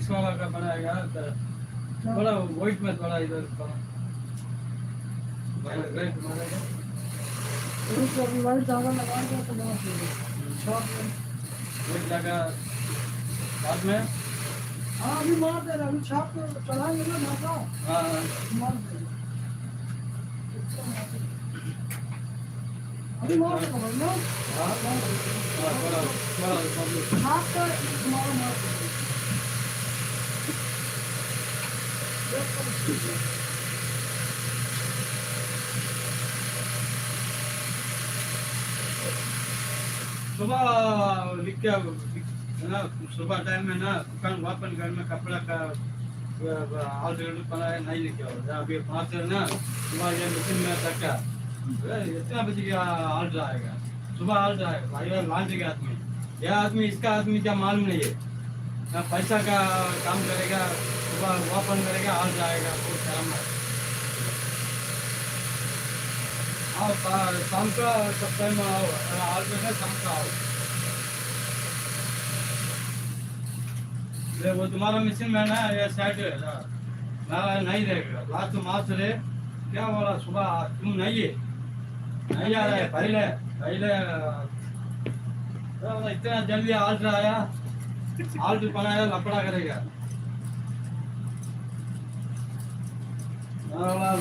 mix वाला का बनाएगा थोड़ा व्हाइट में थोड़ा इधर थोड़ा रेड मारेगा तो अभी वाइट ज़्यादा लगा दो तो बहुत शॉर्ट में व्हाइट लगा बाद में हाँ अभी मार दे रहा अभी छाप चढ़ाएंगे ना ढाका हाँ मार दे अभी मार दे ना हाँ थोड़ा छाप कर तुम्हारा मार सुबह लिख के ना सुबह टाइम में ना दुकान ओपन करना कपड़ा का ऑलरेडी पड़ा है नहीं लिखे हो अभी 5 ना सुबह ये मशीन में तक इतना बजे का ऑर्डर आएगा सुबह ऑर्डर आएगा भाई लॉन्च के आदमी यह आदमी इसका आदमी क्या मालूम नहीं है ना पैसा का काम करेगा सुबह ओपन करेगा ऑर्डर आएगा बहुत काम है आओ शाम का सब टाइम आओ ऑर्डर है शाम का आओ वो तुम्हारा मशीन में ना ये साइड नहीं रहेगा लास्ट मार्च रे क्या बोला सुबह तुम नहीं है नहीं आ रहा है पहले इतना जल्दी ऑर्डर आया ऑर्डर बनाया लपड़ा करेगा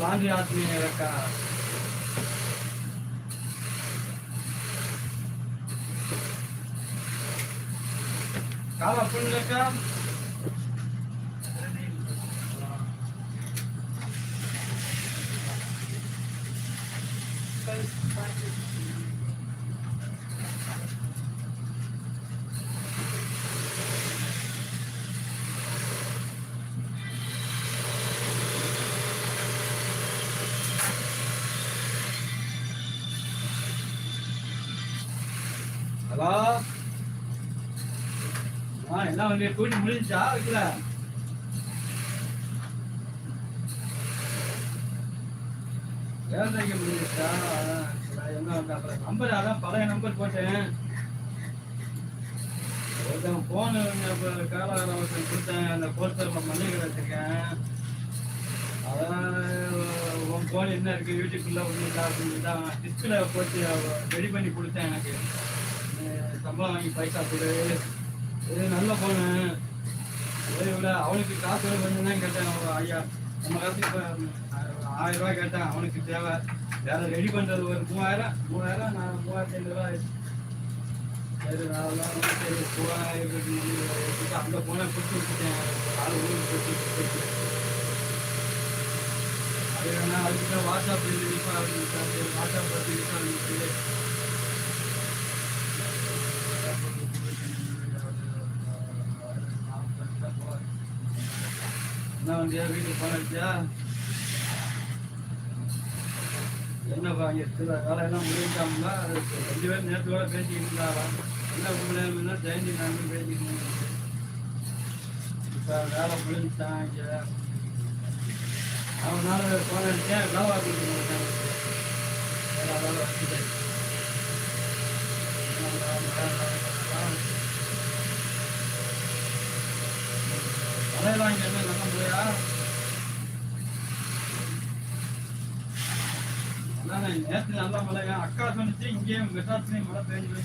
लॉन्ड्री आदमी है रखा काला पुण्य का ஹலோ என்ன வந்து கூட்டி முடிஞ்சா வைக்கல வேலைக்கு முடிஞ்சிச்சா என்ன அப்புறம் நம்பர் அதான் பழைய நம்பர் போட்டேன் ஒருத்தன் போன் காலகாரம் ஒருத்தன் கொடுத்தேன் அந்த போஸ்டர் மண்ணி வச்சிருக்கேன் அதான் உன் போன் என்ன இருக்கு யூடியூப்ல ஒன்றும் இல்லை அப்படின்னு தான் டிஸ்பிளே போட்டு ரெடி பண்ணி கொடுத்தேன் எனக்கு சம்பளம் வாங்கி பைசா கொடு இது நல்ல போனு இதை விட அவனுக்கு காசு கொஞ்சம் தான் கேட்டேன் ஐயா நம்ம காசுக்கு இப்போ 1000 ரூபாய் கேட்டேன் அவனுக்கு தேவை வேற ரெடி பண்ணுறது ஒரு 3000 நான் 3500 சரி அதெல்லாம் அந்த போனை கொடுத்து விட்டுட்டேன் ஆள் ஊருக்கு கொடுத்து அது வேணா அதுக்கு வாட்ஸ்அப் வாட்ஸ்அப் பற்றி என்ன வண்டியா வீட்டுக்கு போன வச்சியா என்னப்பா இங்கே வேலையெல்லாம் முடிஞ்சாங்களா அது 2 பேரும் நேரத்தோட பேசிக்கிட்டு இருந்தாரா என்ன முடியாமல் ஜெயந்தி நானும் பேசிக்கணும் இப்போ வேலை முடிஞ்சான் இங்கே அவனால போன வச்சேன் வேலை கொடுத்துருக்கேன் வேலை வச்சுட்டேன் மழையெல்லாம் இங்கே என்ன நல்ல மழையா அதான் நேற்று நல்ல மழையா அக்கா சொன்னிச்சு இங்கேயும் மெட்ராஸ்லேயும் மழை பெஞ்சு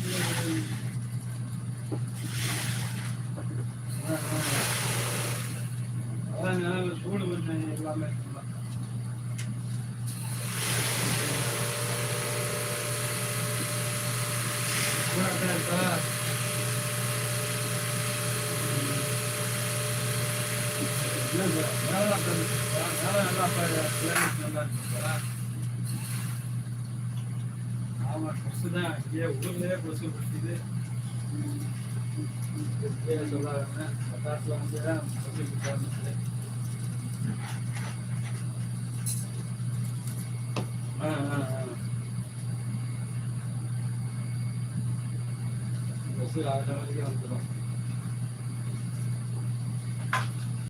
அதான் சூடு கொஞ்சம் எல்லாமே இருக்கா ஆமா கொசு தான் இங்கே ஊர்லயே கொசு பிடிக்குது சொல்லாங்க பட்டாசுல வந்து தான் கொசு பிடிக்காது கொசு ஆகிற வரைக்கும் வந்துடும்